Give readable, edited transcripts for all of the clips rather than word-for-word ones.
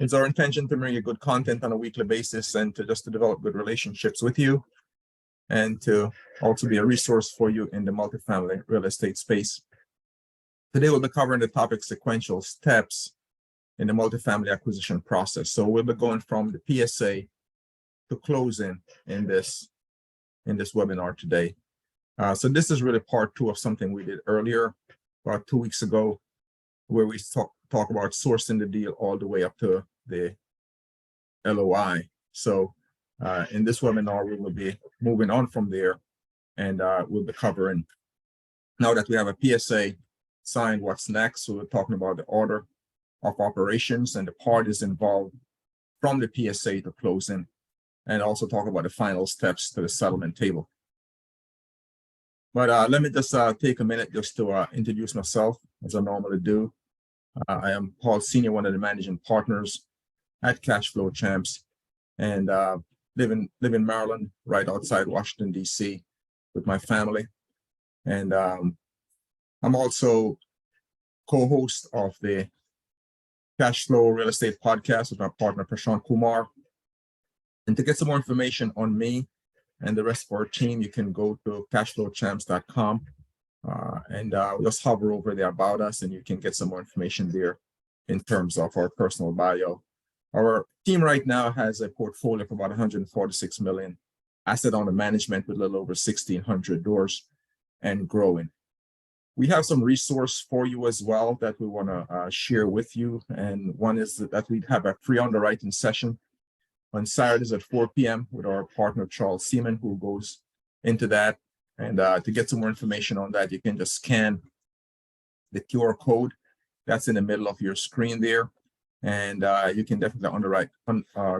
It's our intention to bring you good content on a weekly basis and to develop good relationships with you and to also be a resource for you in the multifamily real estate space. Today, we'll be covering the topic sequential steps in the multifamily acquisition process. So we'll be going from the PSA to closing in this webinar today. So this is really part 2 of something we did earlier, about 2 weeks ago, where we talk about sourcing the deal all the way up to the LOI. So in this webinar, we will be moving on from there, and we'll be covering, now that we have a PSA signed, what's next. So we're talking about the order of operations and the parties involved from the PSA to closing, and also talk about the final steps to the settlement table. But let me just take a minute just to introduce myself, as I normally do. I am Paul Sr., one of the managing partners at Cashflow Champs, and live in Maryland, right outside Washington, D.C. with my family. And I'm also co-host of the Cashflow Real Estate Podcast with my partner, Prashant Kumar. And to get some more information on me and the rest of our team, you can go to cashflowchamps.com and just hover over there about us, and you can get some more information there in terms of our personal bio. Our team right now has a portfolio of about 146 million asset under management with a little over 1,600 doors and growing. We have some resource for you as well that we want to share with you. And one is that we have a free underwriting session on Saturdays at 4 p.m. with our partner, Charles Seaman, who goes into that. And to get some more information on that, you can just scan the QR code that's in the middle of your screen there. And you can definitely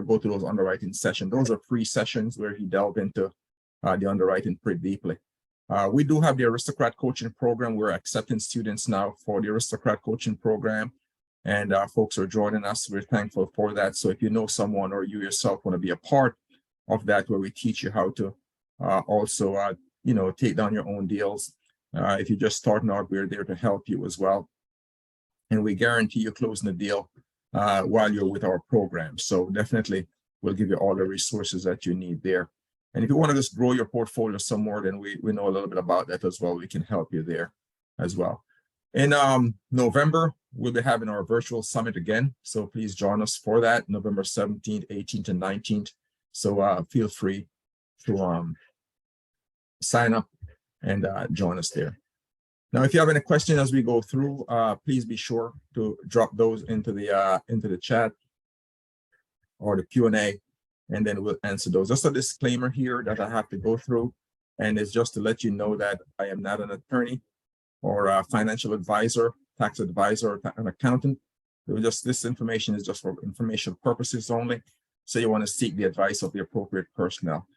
go through those underwriting sessions. Those are free sessions where he delved into the underwriting pretty deeply. We do have the Aristocrat Coaching Program. We're accepting students now for the Aristocrat Coaching Program, and folks are joining us. We're thankful for that. So if you know someone or you yourself want to be a part of that, where we teach you how to also take down your own deals. If you're just starting out, we're there to help you as well. And we guarantee you closing the deal while you're with our program. So definitely we'll give you all the resources that you need there. And if you want to just grow your portfolio some more, then we know a little bit about that as well. We can help you there as well. In November, we'll be having our virtual summit again. So please join us for that, November 17th, 18th, and 19th. So feel free to sign up and join us there. Now, if you have any questions as we go through, please be sure to drop those into the chat or the Q&A, and then we'll answer those. Just a disclaimer here that I have to go through, and it's just to let you know that I am not an attorney or a financial advisor, tax advisor, or an accountant. This information is just for information purposes only. So you want to seek the advice of the appropriate personnel.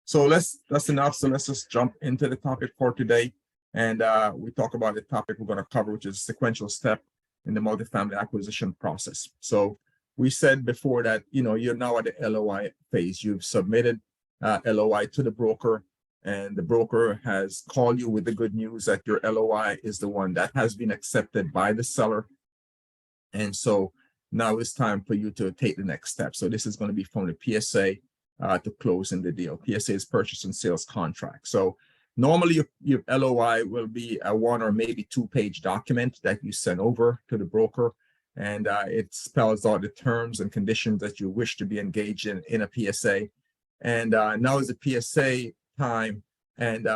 So that's enough. So let's just jump into the topic for today. And we talk about the topic we're going to cover, which is sequential step in the multifamily acquisition process. So we said before that, you're now at the LOI phase. You've submitted LOI to the broker, and the broker has called you with the good news that your LOI is the one that has been accepted by the seller. And so now it's time for you to take the next step. So this is going to be from the PSA to closing the deal. PSA is purchase and sales contract. So normally your LOI will be a 1 or maybe 2-page document that you send over to the broker, and it spells out the terms and conditions that you wish to be engaged in a PSA. And now is the PSA time, and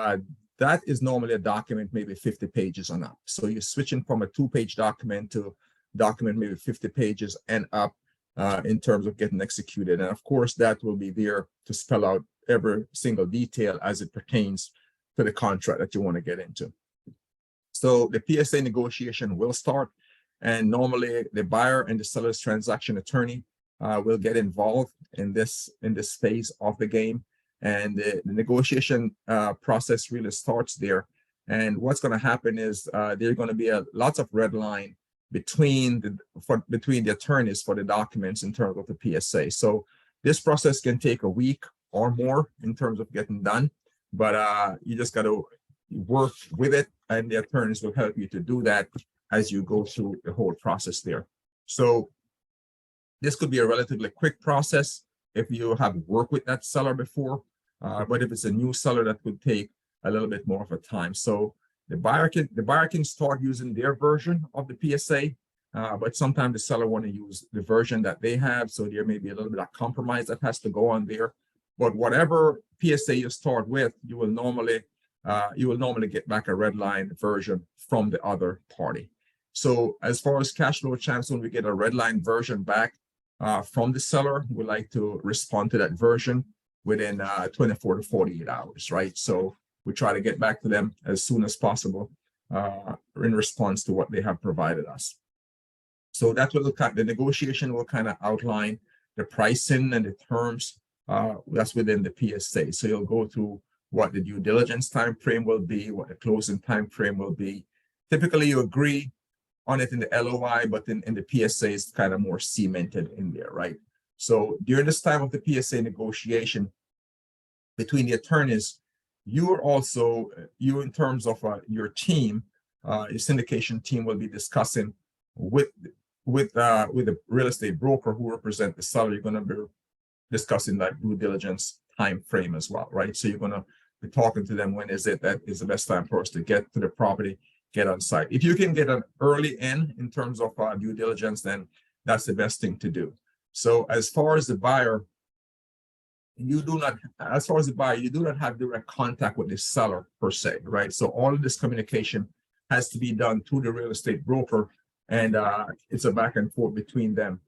that is normally a document maybe 50 pages and up. So you're switching from a 2-page document to document maybe 50 pages and up in terms of getting executed. And of course, that will be there to spell out every single detail as it pertains to the contract that you want to get into. So the PSA negotiation will start, and normally the buyer and the seller's transaction attorney will get involved in this phase of the game, and the negotiation process really starts there. And what's going to happen is there are going to be lots of red line between the attorneys for the documents in terms of the PSA. So this process can take a week or more in terms of getting done, but you just got to work with it, and the attorneys will help you to do that as you go through the whole process there. So This could be a relatively quick process if you have worked with that seller before, but if it's a new seller, that could take a little bit more of a time. So the buyer can start using their version of the PSA, but sometimes the seller want to use the version that they have. So there may be a little bit of compromise that has to go on there. But whatever PSA you start with, you will normally get back a red line version from the other party. So as far as cash flow champs, when we get a red line version back from the seller, we like to respond to that version within 24 to 48 hours, right? So we try to get back to them as soon as possible in response to what they have provided us. So that will look at the negotiation will kind of outline the pricing and the terms that's within the PSA. So you'll go through what the due diligence time frame will be, what the closing time frame will be. Typically, you agree on it in the LOI, but in the PSA, it's kind of more cemented in there, right? So during this time of the PSA negotiation between the attorneys, you in terms of your team, your syndication team will be discussing with the real estate broker who represent the seller. You're going to be discussing that due diligence time frame as well, right? So you're going to be talking to them, when is it that is the best time for us to get to the property, get on site. If you can get an early in terms of due diligence, then that's the best thing to do. So as far as the buyer, you do not have direct contact with the seller per se, right? So all of this communication has to be done through the real estate broker, and it's a back and forth between them,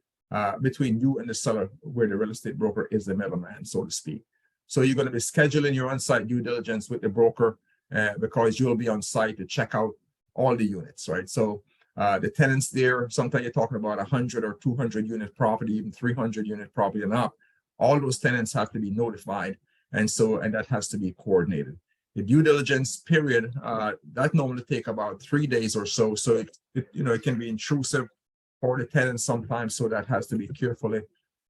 between you and the seller, where the real estate broker is the middleman, so to speak. So you're going to be scheduling your on-site due diligence with the broker because you'll be on site to check out all the units, right? So the tenants there, sometimes you're talking about 100 or 200 unit property, even 300 unit property and up. All those tenants have to be notified, and that has to be coordinated. The due diligence period that normally take about 3 days or so. So it can be intrusive for the tenants sometimes, so that has to be carefully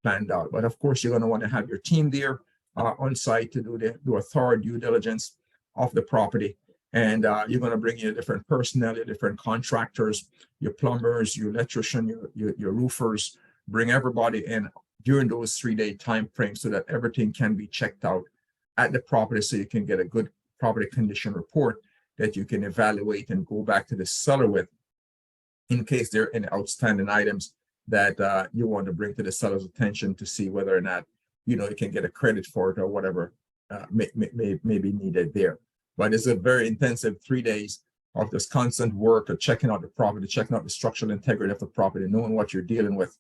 planned out. But of course, you're going to want to have your team there on site to do a thorough due diligence of the property. And you're going to bring in different personnel, your different contractors, your plumbers, your electrician, your roofers. Bring everybody in during those 3-day time frames so that everything can be checked out at the property, so you can get a good property condition report that you can evaluate and go back to the seller with in case there are any outstanding items that you want to bring to the seller's attention to see whether or not you can get a credit for it or whatever may be needed there. But it's a very intensive 3 days of this constant work of checking out the property, checking out the structural integrity of the property, knowing what you're dealing with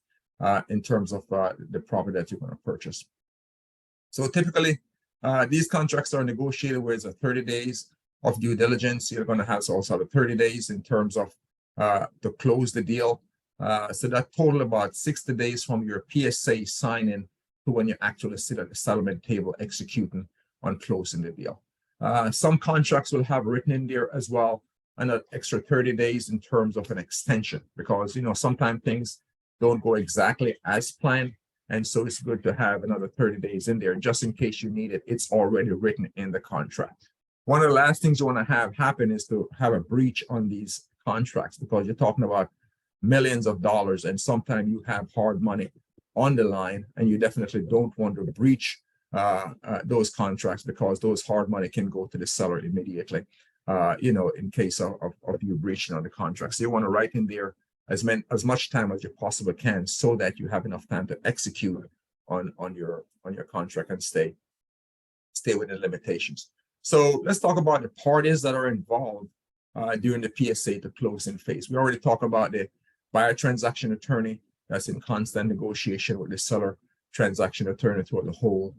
in terms of the property that you're going to purchase. So typically, these contracts are negotiated where it's a 30 days of due diligence. You're going to have also 30 days in terms of to close the deal. So that total about 60 days from your PSA signing to when you actually sit at the settlement table executing on closing the deal. Some contracts will have written in there as well an extra 30 days in terms of an extension, because sometimes things don't go exactly as planned, and so it's good to have another 30 days in there just in case you need it. It's already written in the contract. One of the last things you want to have happen is to have a breach on these contracts, because you're talking about millions of dollars, and sometimes you have hard money on the line, and you definitely don't want to breach those contracts, because those hard money can go to the seller immediately, in case of you breaching on the contract. So you want to write in there as much time as you possibly can, so that you have enough time to execute on your contract and stay within limitations. So let's talk about the parties that are involved during the PSA to closing phase. We already talked about the buyer transaction attorney that's in constant negotiation with the seller transaction attorney throughout the whole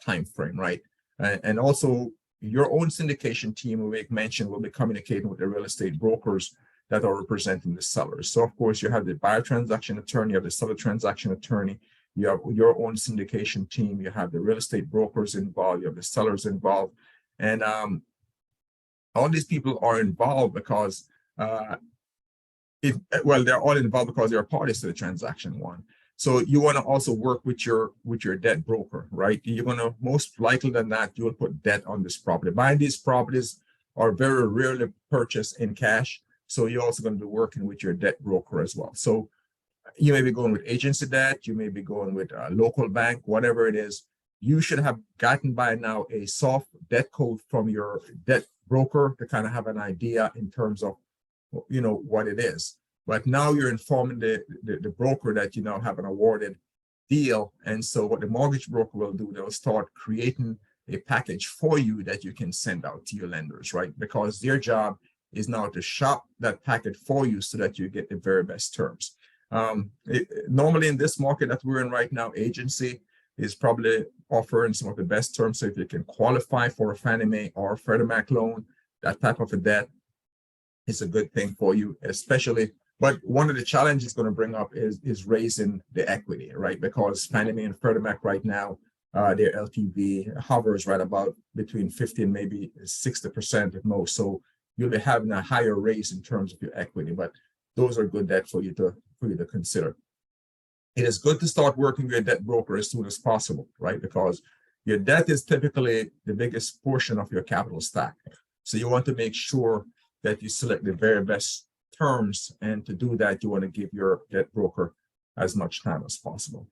time frame, right? And also your own syndication team, we make mention, will be communicating with the real estate brokers that are representing the sellers. So of course you have the buyer transaction attorney, you have the seller transaction attorney, you have your own syndication team, you have the real estate brokers involved, you have the sellers involved, and all these people are involved because they're all involved because they're parties to the transaction one. So you want to also work with your debt broker, right? You're going to, most likely than not, you will put debt on this property. Buying these properties are very rarely purchased in cash. So you're also going to be working with your debt broker as well. So You may be going with agency debt, you may be going with a local bank, whatever it is. You should have gotten by now a soft debt code from your debt broker to kind of have an idea in terms of, what it is. But now you're informing the broker that you now have an awarded deal. And so what the mortgage broker will do, they'll start creating a package for you that you can send out to your lenders, right? Because their job is now to shop that packet for you so that you get the very best terms. Normally in this market that we're in right now, agency is probably offering some of the best terms. So if you can qualify for a Fannie Mae or Freddie Mac loan, that type of a debt is a good thing for you, especially. But one of the challenges going to bring up is raising the equity, right? Because Fannie Mae and Freddie Mac right now, their LTV hovers right about between 50 and maybe 60% at most. So you'll be having a higher raise in terms of your equity, but those are good debt for you to consider. It is good to start working with your debt broker as soon as possible, right? Because your debt is typically the biggest portion of your capital stack. So you want to make sure that you select the very best terms, and to do that, you want to give your debt broker as much time as possible.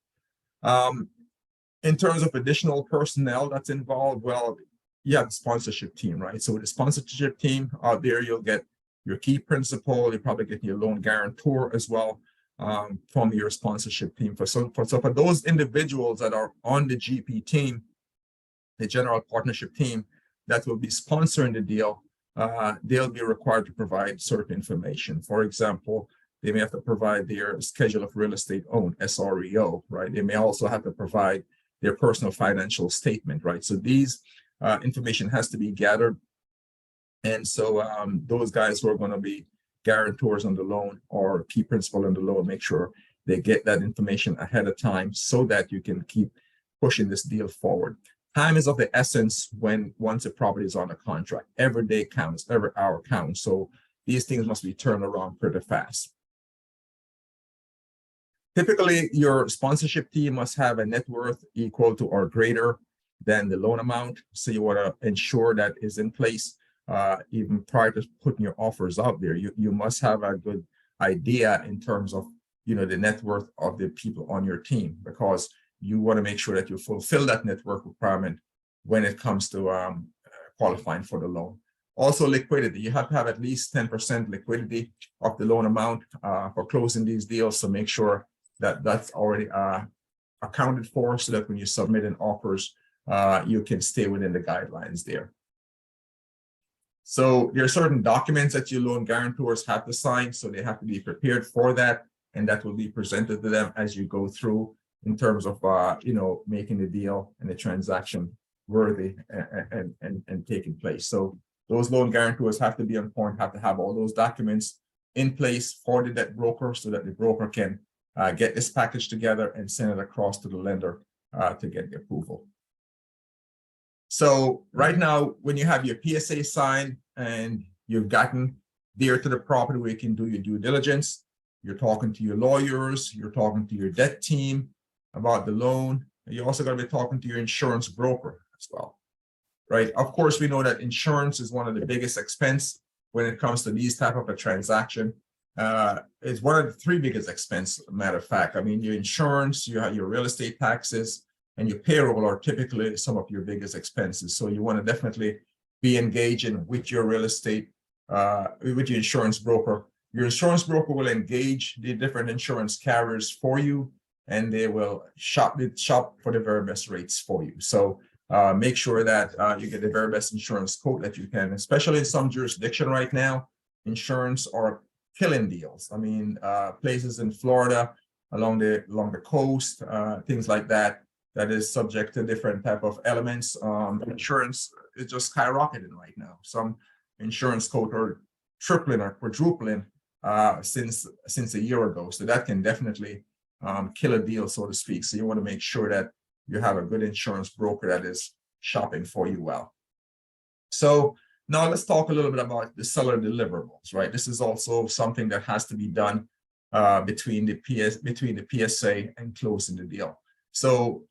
In terms of additional personnel that's involved, well, you have the sponsorship team, right? So with the sponsorship team out there, you'll get your key principal, you probably get your loan guarantor as well from your sponsorship team. So for those individuals that are on the GP team, the general partnership team that will be sponsoring the deal, they'll be required to provide certain information. For example, they may have to provide their schedule of real estate owned, SREO, right? They may also have to provide their personal financial statement, right? So these information has to be gathered. And so those guys who are going to be guarantors on the loan or key principal on the loan, make sure they get that information ahead of time so that you can keep pushing this deal forward. Time is of the essence once a property is on a contract. Every day counts, every hour counts. So these things must be turned around pretty fast. Typically, your sponsorship team must have a net worth equal to or greater than the loan amount. So you want to ensure that is in place even prior to putting your offers out there. You must have a good idea in terms of the net worth of the people on your team, because you want to make sure that you fulfill that net worth requirement when it comes to qualifying for the loan. Also, liquidity. You have to have at least 10% liquidity of the loan amount for closing these deals. So make sure that that's already accounted for, so that when you submit an offers, you can stay within the guidelines there. So there are certain documents that your loan guarantors have to sign, so they have to be prepared for that, and that will be presented to them as you go through in terms of making the deal and the transaction worthy and taking place. So those loan guarantors have to be on point, have to have all those documents in place for the debt broker, so that the broker can get this package together and send it across to the lender to get the approval. So right now, when you have your PSA signed and you've gotten there to the property where you can do your due diligence, you're talking to your lawyers, you're talking to your debt team about the loan. You're also going to be talking to your insurance broker as well, right? Of course, we know that insurance is one of the biggest expense when it comes to these type of a transaction. It's one of the three biggest expense, matter of fact. I mean, your insurance, you have your real estate taxes, and your payroll are typically some of your biggest expenses. So you want to definitely be engaging with your real estate, with your insurance broker. Your insurance broker will engage the different insurance carriers for you, and they will shop for the very best rates for you. So make sure that you get the very best insurance quote that you can, especially in some jurisdiction right now. Insurance are killing deals. I mean, places in Florida, along the coast, things like that, that is subject to different type of elements. Insurance is just skyrocketing right now. Some insurance quotes are tripling or quadrupling since a year ago. So that can definitely kill a deal, so to speak. So you want to make sure that you have a good insurance broker that is shopping for you well. So now let's talk a little bit about the seller deliverables, right? This is also something that has to be done between the PSA and closing the deal. So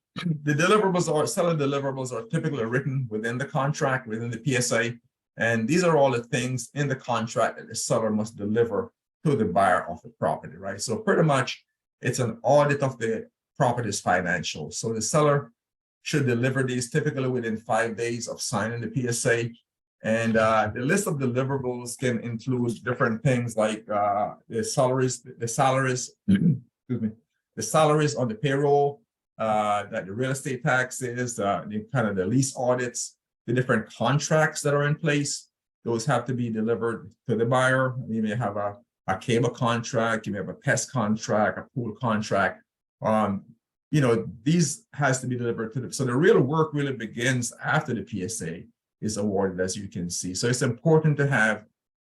the seller deliverables are typically written within the contract, within the PSA, and these are all the things in the contract that the seller must deliver to the buyer of the property, right? So pretty much it's an audit of the property's financials. So the seller should deliver these typically within 5 days of signing the PSA. And the list of deliverables can include different things like the salaries, excuse me, the salaries on the payroll, that the real estate taxes, the kind of the lease audits, the different contracts that are in place. Those have to be delivered to the buyer. You may have a cable contract, you may have a pest contract, a pool contract. You know, these has to be delivered to them. So the real work really begins after the PSA is awarded, as you can see. So it's important to have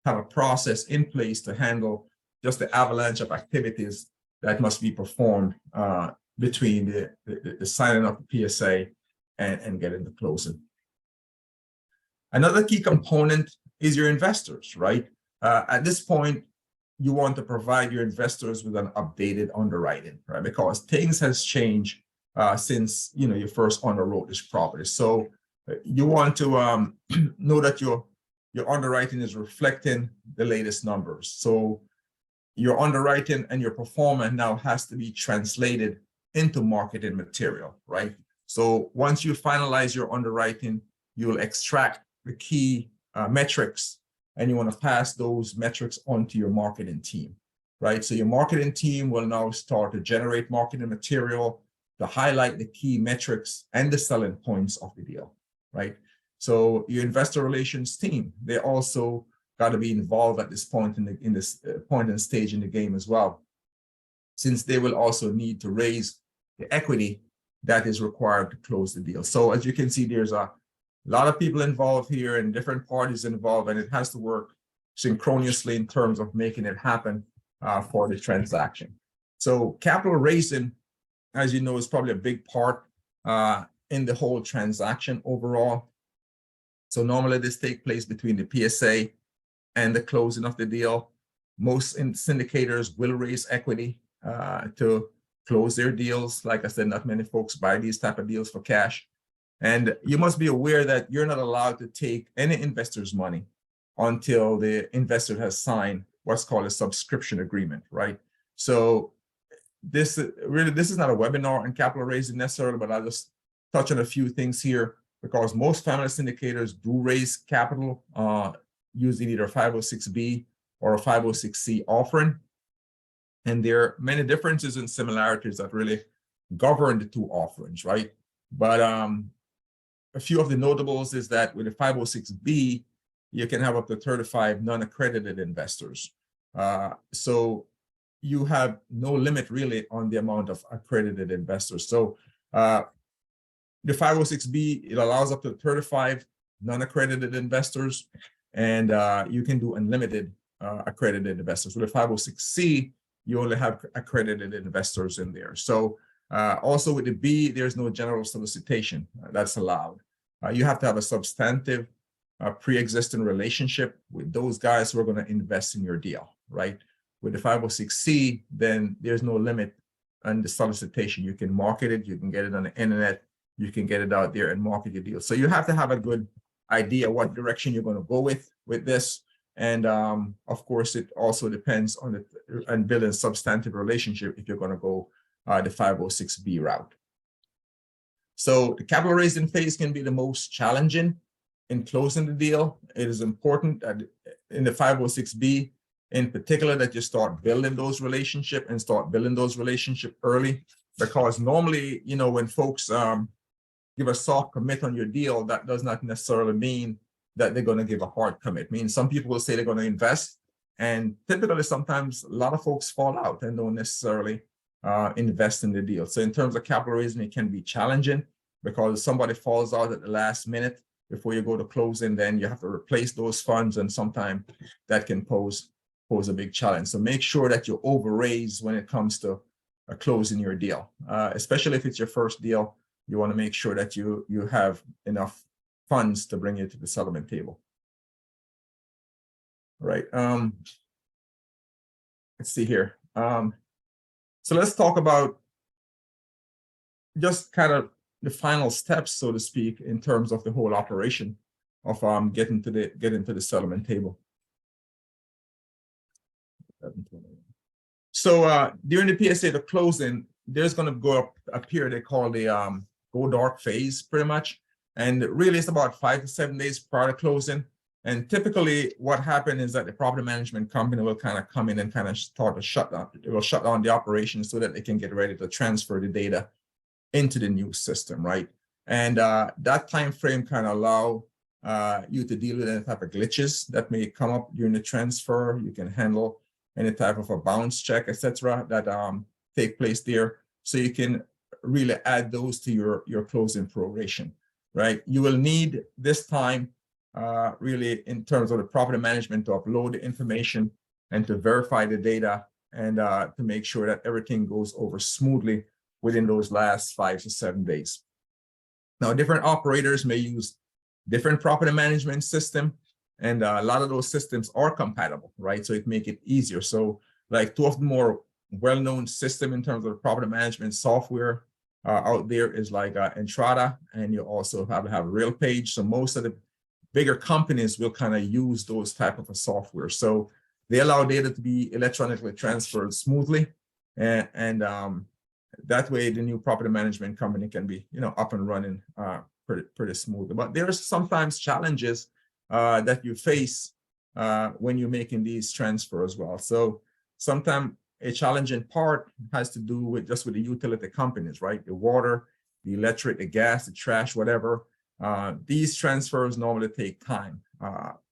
a process in place to handle just the avalanche of activities that must be performed between the signing of the PSA and getting the closing. Another key component is your investors, right? At this point, you want to provide your investors with an updated underwriting, right? Because things has changed since you first underwrote this property. So you want to know that your underwriting is reflecting the latest numbers. So your underwriting and your performance now has to be translated into marketing material, right? So once you finalize your underwriting, you'll extract the key metrics, and you want to pass those metrics on to your marketing team, right? So your marketing team will now start to generate marketing material to highlight the key metrics and the selling points of the deal, right? So your investor relations team, they also got to be involved at this point in this point and stage in the game as well, since they will also need to raise the equity that is required to close the deal. So as you can see, there's a lot of people involved here and different parties involved, and it has to work synchronously in terms of making it happen for the transaction. So capital raising, as you know, is probably a big part in the whole transaction overall. So normally this takes place between the PSA and the closing of the deal. Most syndicators will raise equity to close their deals. Like I said, not many folks buy these type of deals for cash. And you must be aware that you're not allowed to take any investor's money until the investor has signed what's called a subscription agreement, right? So this is not a webinar on capital raising necessarily, but I'll just touch on a few things here, because most family syndicators do raise capital using either a 506B or a 506C offering. And there are many differences and similarities that really govern the two offerings, right? But a few of the notables is that with a 506B, you can have up to 35 non-accredited investors. So you have no limit really on the amount of accredited investors. So the 506B, it allows up to 35 non-accredited investors, and you can do unlimited accredited investors. With a 506C, you only have accredited investors in there. So also with the B, there's no general solicitation that's allowed. You have to have a substantive pre-existing relationship with those guys who are going to invest in your deal, right? With the 506C, then there's no limit on the solicitation. You can market it, you can get it on the internet, you can get it out there and market your deal. So you have to have a good idea what direction you're going to go with this. And of course, it also depends on building a substantive relationship if you're going to go the 506B route. So the capital raising phase can be the most challenging in closing the deal. It is important that in the 506B, in particular, that you start building those relationships early, because normally, when folks give a soft commit on your deal, that does not necessarily mean that they're going to give a hard commit. I mean, some people will say they're going to invest, and typically sometimes a lot of folks fall out and don't necessarily invest in the deal. So in terms of capital raising, it can be challenging because somebody falls out at the last minute before you go to closing, then you have to replace those funds, and sometimes that can pose a big challenge. So make sure that you over-raise when it comes to closing your deal, especially if it's your first deal. You want to make sure that you have enough funds to bring you to the settlement table. All right. Let's see here. So let's talk about just kind of the final steps, so to speak, in terms of the whole operation of getting to the settlement table. So during the PSA, the closing, there's going to go up a period they call the go dark phase, pretty much. And really, it's about 5 to 7 days prior to closing. And typically, what happens is that the property management company will kind of come in and kind of start to shut down. It will shut down the operation so that they can get ready to transfer the data into the new system, right? And that time frame kind of allow you to deal with any type of glitches that may come up during the transfer. You can handle any type of a bounce check, etc., that take place there. So you can really add those to your closing proration, right? You will need this time really in terms of the property management to upload the information and to verify the data and to make sure that everything goes over smoothly within those last 5 to 7 days. Now, different operators may use different property management system, and a lot of those systems are compatible, right? So it make it easier. So like two of the more well-known system in terms of property management software out there is like Entrada, and you also have RealPage. So most of the bigger companies will kind of use those type of a software. So they allow data to be electronically transferred smoothly, and that way the new property management company can be, up and running pretty smoothly. But there are sometimes challenges that you face when you're making these transfers as well. So sometimes a challenging part has to do with just with the utility companies, right? The water, the electric, the gas, the trash, whatever. These transfers normally take time.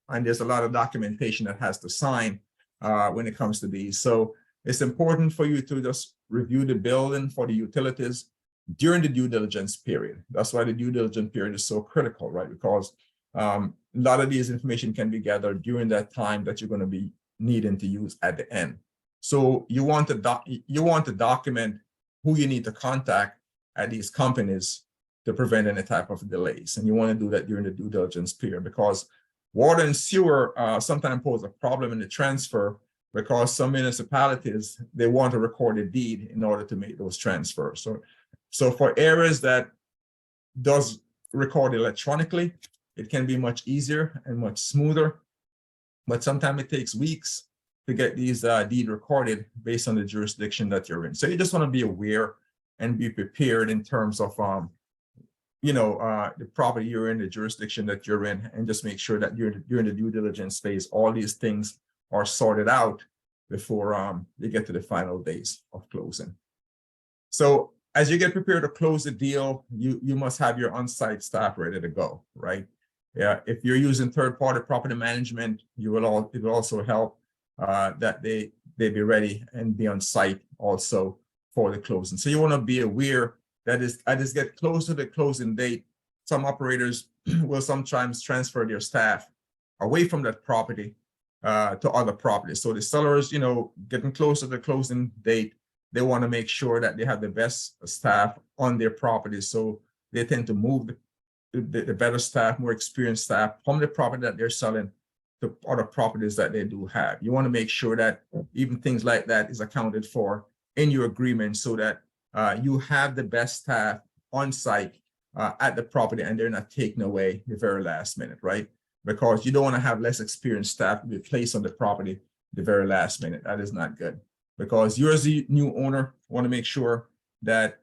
And there's a lot of documentation that has to sign when it comes to these. So it's important for you to just review the billing for the utilities during the due diligence period. That's why the due diligence period is so critical, right? Because a lot of these information can be gathered during that time that you're going to be needing to use at the end. So you want to document who you need to contact at these companies to prevent any type of delays. And you want to do that during the due diligence period, because water and sewer sometimes pose a problem in the transfer, because some municipalities, they want to record a deed in order to make those transfers. So for areas that does record electronically, it can be much easier and much smoother, but sometimes it takes weeks to get these deed recorded based on the jurisdiction that you're in. So you just want to be aware and be prepared in terms of the property you're in, the jurisdiction that you're in, and just make sure that during the due diligence phase, all these things are sorted out before you get to the final days of closing. So as you get prepared to close the deal, you must have your on-site staff ready to go, right? Yeah, if you're using third-party property management, it will also help that they be ready and be on site also for the closing. So you want to be aware that as it get close to the closing date, some operators will sometimes transfer their staff away from that property to other properties. So the sellers, getting close to the closing date, they want to make sure that they have the best staff on their properties. So they tend to move the better staff, more experienced staff from the property that they're selling to other properties that they do have. You want to make sure that even things like that is accounted for in your agreement, so that you have the best staff on site at the property, and they're not taken away the very last minute, right? Because you don't want to have less experienced staff be placed on the property the very last minute. That is not good, because you as the new owner want to make sure that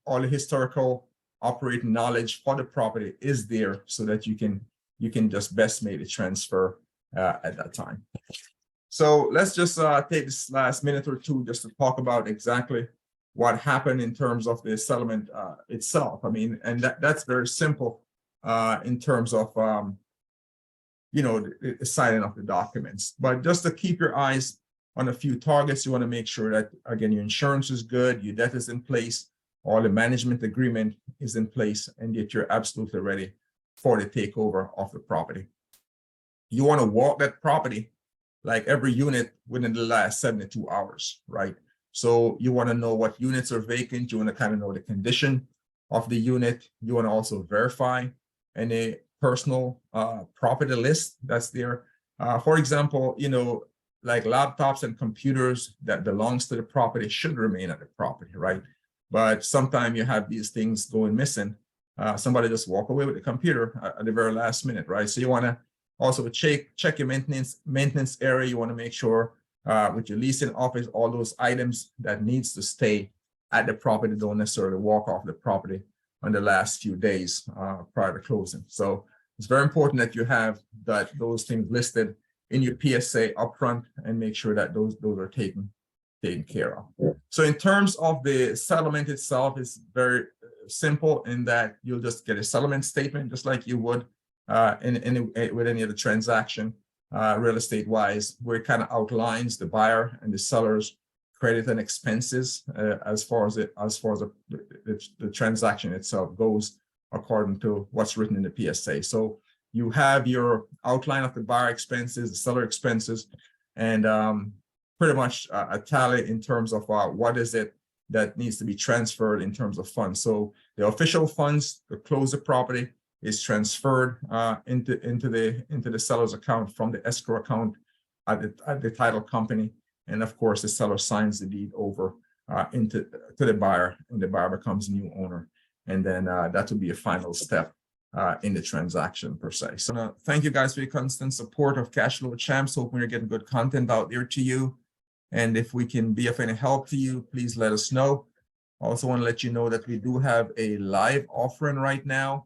all the historical operating knowledge for the property is there, so that you can just best make the transfer at that time. So let's just take this last minute or two just to talk about exactly what happened in terms of the settlement itself. I mean, and that's very simple in terms of the signing of the documents. But just to keep your eyes on a few targets, you want to make sure that, again, your insurance is good, your debt is in place, or the management agreement is in place, and that you're absolutely ready for the takeover of the property. You want to walk that property, like every unit, within the last 72 hours, right? So you want to know what units are vacant. You want to kind of know the condition of the unit. You want to also verify any personal property list that's there. For example, like laptops and computers that belongs to the property should remain at the property, right? But sometimes you have these things going missing. Somebody just walk away with the computer at the very last minute, right? So you want to also check your maintenance area. You want to make sure with your leasing office, all those items that needs to stay at the property, don't necessarily walk off the property on the last few days prior to closing. So it's very important that you have those things listed in your PSA upfront and make sure that those are taken care of. So in terms of the settlement itself, it's very simple in that you'll just get a settlement statement just like you would with any other transaction real estate wise, where it kind of outlines the buyer and the seller's credit and expenses as far as the transaction itself goes according to what's written in the PSA. So you have your outline of the buyer expenses, the seller expenses, and pretty much a tally in terms of what is it that needs to be transferred in terms of funds. So the official funds to close the property is transferred into the seller's account from the escrow account at the title company, and of course the seller signs the deed over to the buyer, and the buyer becomes new owner, and then that will be a final step in the transaction per se. So thank you guys for your constant support of Cashflow Champs. Hoping you're getting good content out there to you. And if we can be of any help to you, please let us know. I also want to let you know that we do have a live offering right now.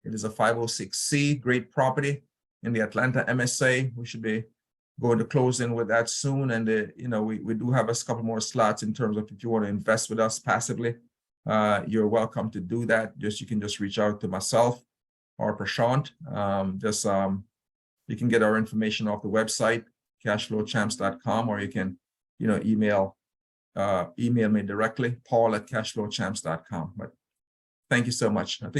It is a 506C, great property in the Atlanta MSA. We should be going to closing with that soon. And we do have a couple more slots in terms of if you want to invest with us passively. You're welcome to do that. You can just reach out to myself or Prashant. You can get our information off the website, cashflowchamps.com, or you can email me directly, paul@cashflowchamps.com. But thank you so much. I think